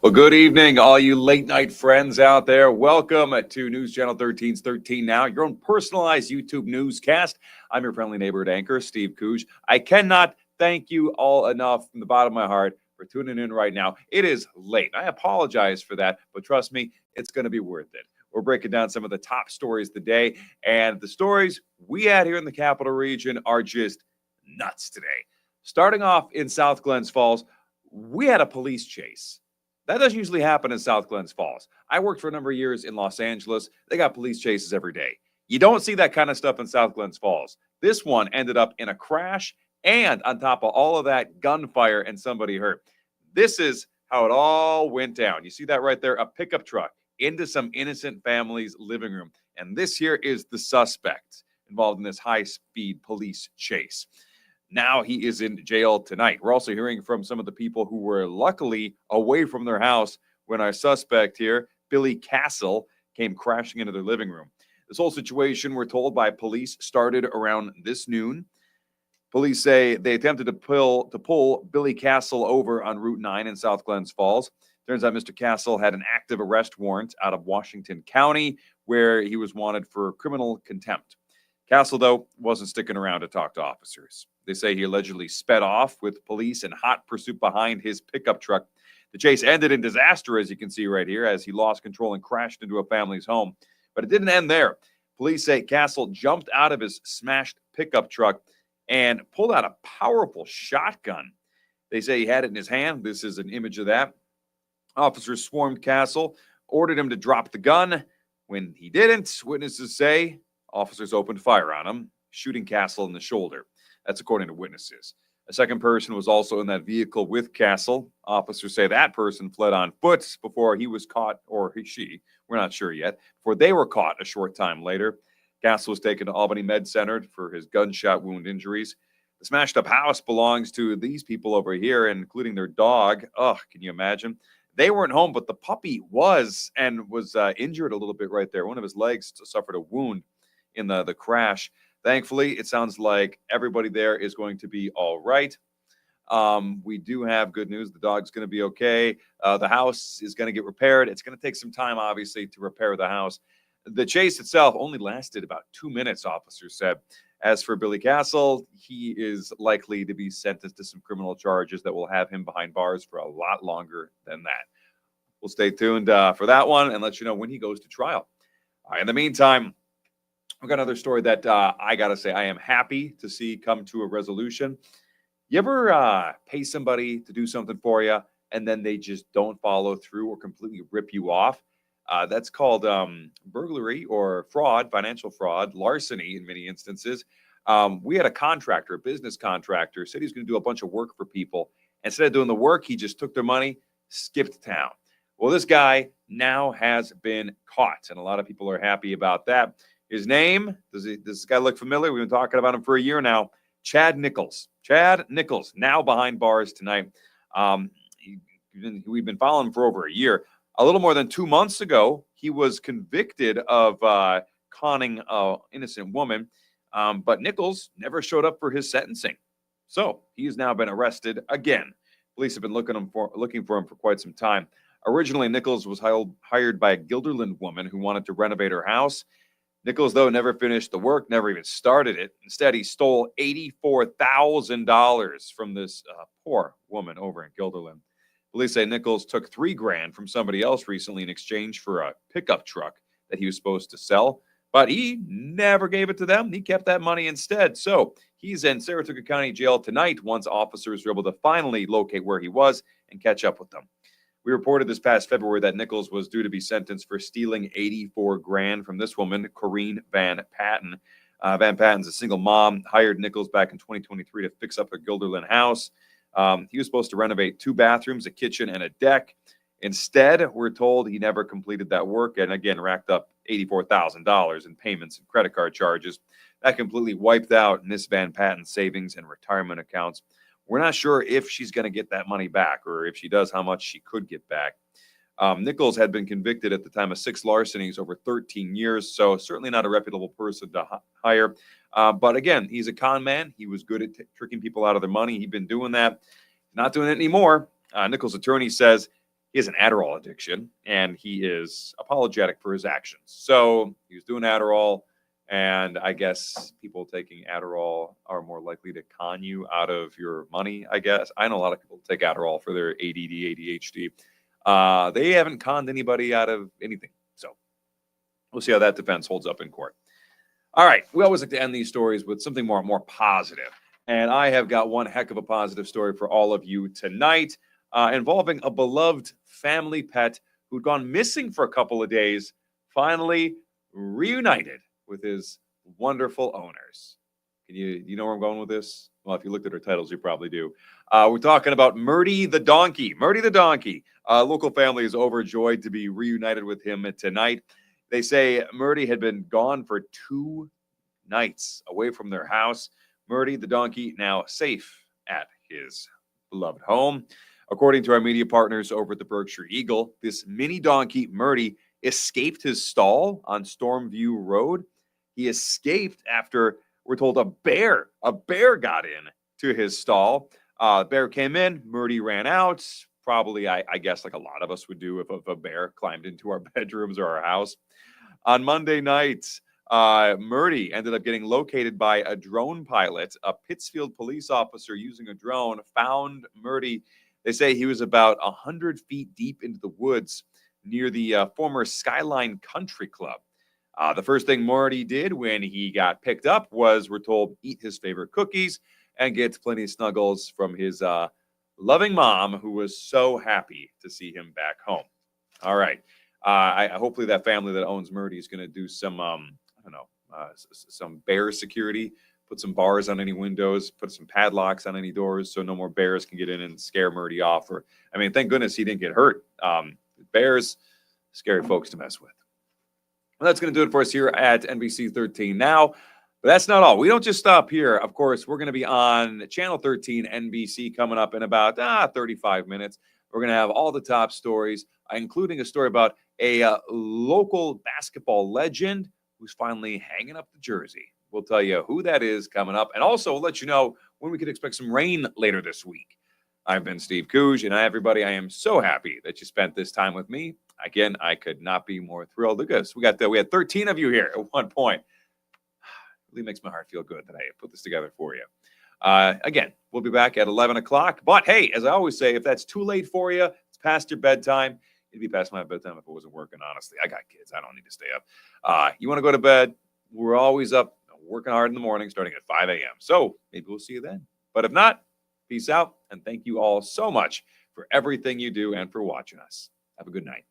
Well, good evening, all you late night friends out there. Welcome to News Channel 13's 13 Now, your own personalized YouTube newscast. I'm your friendly neighborhood anchor, Steve Cooge. I cannot thank you all enough from the bottom of my heart for tuning in right now. It is late. I apologize for that, but trust me, it's going to be worth it. We're breaking down some of the top stories of the day, and the stories we had here in the capital region are just nuts today. Starting off in South Glens Falls, we had a police chase. That doesn't usually happen in South Glens Falls. I worked for a number of years in Los Angeles. They got police chases every day. You don't see that kind of stuff in South Glens Falls. This one ended up in a crash, and on top of all of that, gunfire and somebody hurt. This is how it all went down. You see that right there? A pickup truck into some innocent family's living room. And this here is the suspect involved in this high-speed police chase. Now he is in jail tonight. We're also hearing from some of the people who were luckily away from their house when our suspect here, Billy Castle, came crashing into their living room. This whole situation, we're told by police, started around this noon. Police say they attempted to pull Billy Castle over on Route 9 in South Glens Falls. Turns out Mr. Castle had an active arrest warrant out of Washington County where he was wanted for criminal contempt. Castle, though, wasn't sticking around to talk to officers. They say he allegedly sped off with police in hot pursuit behind his pickup truck. The chase ended in disaster, as you can see right here, as he lost control and crashed into a family's home. But it didn't end there. Police say Castle jumped out of his smashed pickup truck and pulled out a powerful shotgun. They say he had it in his hand. This is an image of that. Officers swarmed Castle, ordered him to drop the gun. When he didn't, witnesses say officers opened fire on him, shooting Castle in the shoulder. That's according to witnesses. A second person was also in that vehicle with Castle. Officers say that person fled on foot before he was caught, or she, we're not sure yet, before they were caught a short time later. Castle was taken to Albany Med Center for his gunshot wound injuries. The smashed up house belongs to these people over here, including their dog. Oh, can you imagine? They weren't home, but the puppy was, and was injured a little bit right there. One of his legs suffered a wound in the crash. Thankfully, it sounds like everybody there is going to be all right. We do have good news. The dog's going to be okay. The house is going to get repaired. It's going to take some time, obviously, to repair the house. The chase itself only lasted about 2 minutes, officers said. As for Billy Castle, he is likely to be sentenced to some criminal charges that will have him behind bars for a lot longer than that. We'll stay tuned for that one and let you know when he goes to trial. In the meantime, I've got another story that I got to say I am happy to see come to a resolution. You ever pay somebody to do something for you and then they just don't follow through or completely rip you off? That's called burglary or fraud, financial fraud, larceny in many instances. We had a contractor, a business contractor, said he was going to do a bunch of work for people. Instead of doing the work, he just took their money, skipped town. Well, this guy now has been caught, and a lot of people are happy about that. His name, does this guy look familiar? We've been talking about him for a year now. Chad Nichols. Chad Nichols, now behind bars tonight. We've been following him for over a year. A little more than 2 months ago, he was convicted of conning an innocent woman, but Nichols never showed up for his sentencing. So he's now been arrested again. Police have been looking for him for quite some time. Originally, Nichols was hired by a Guilderland woman who wanted to renovate her house. Nichols, though, never finished the work, never even started it. Instead, he stole $84,000 from this poor woman over in Guilderland. Police say Nichols took $3,000 from somebody else recently in exchange for a pickup truck that he was supposed to sell, but he never gave it to them. He kept that money instead. So he's in Saratoga County Jail tonight once officers were able to finally locate where he was and catch up with them. We reported this past February that Nichols was due to be sentenced for stealing $84,000 from this woman, Corrine Van Patten. Van Patten's a single mom, hired Nichols back in 2023 to fix up a Guilderland house. He was supposed to renovate 2 bathrooms, a kitchen, and a deck. Instead, we're told he never completed that work and, again, racked up $84,000 in payments and credit card charges. That completely wiped out Miss Van Patten's savings and retirement accounts. We're not sure if she's going to get that money back, or if she does, how much she could get back. Nichols had been convicted at the time of 6 larcenies over 13 years, so certainly not a reputable person to hire. But again, he's a con man. He was good at tricking people out of their money. He'd been doing that. Not doing it anymore. Nichols' attorney says he has an Adderall addiction, and he is apologetic for his actions. So he was doing Adderall, and I guess people taking Adderall are more likely to con you out of your money, I guess. I know a lot of people take Adderall for their ADD, ADHD. They haven't conned anybody out of anything. So we'll see how that defense holds up in court. All right. We always like to end these stories with something more positive. And I have got one heck of a positive story for all of you tonight, involving a beloved family pet who'd gone missing for a couple of days, finally reunited with his wonderful owners. You know where I'm going with this? Well, if you looked at our titles, you probably do. We're talking about Murdy the donkey. Murdy the donkey. Local family is overjoyed to be reunited with him tonight. They say Murdy had been gone for 2 nights away from their house. Murdy the donkey now safe at his beloved home. According to our media partners over at the Berkshire Eagle, this mini donkey, Murdy, escaped his stall on Stormview Road. He escaped after, we're told, a bear got in to his stall. Bear came in, Murdy ran out. Probably, I guess, like a lot of us would do if a bear climbed into our bedrooms or our house. On Monday night, Murdy ended up getting located by a drone pilot. A Pittsfield police officer using a drone found Murdy. They say he was about 100 feet deep into the woods near the former Skyline Country Club. The first thing Murdy did when he got picked up was, we're told, eat his favorite cookies and get plenty of snuggles from his loving mom, who was so happy to see him back home. All right. Hopefully that family that owns Murdy is going to do some, some bear security, put some bars on any windows, put some padlocks on any doors so no more bears can get in and scare Murdy off. Thank goodness he didn't get hurt. Bears, scary folks to mess with. Well, that's going to do it for us here at NBC 13 Now. But that's not all. We don't just stop here. Of course, we're going to be on Channel 13 NBC coming up in about 35 minutes. We're going to have all the top stories, including a story about a local basketball legend who's finally hanging up the jersey. We'll tell you who that is coming up. And also, we'll let you know when we can expect some rain later this week. I've been Steve Cooge, and everybody, I am so happy that you spent this time with me. Again, I could not be more thrilled. Look at us. We had 13 of you here at one point. It really makes my heart feel good that I put this together for you. Again, we'll be back at 11 o'clock. But hey, as I always say, if that's too late for you, it's past your bedtime. It'd be past my bedtime if it wasn't working, honestly. I got kids. I don't need to stay up. You want to go to bed? We're always up working hard in the morning, starting at 5 a.m. So maybe we'll see you then. But if not, peace out. And thank you all so much for everything you do and for watching us. Have a good night.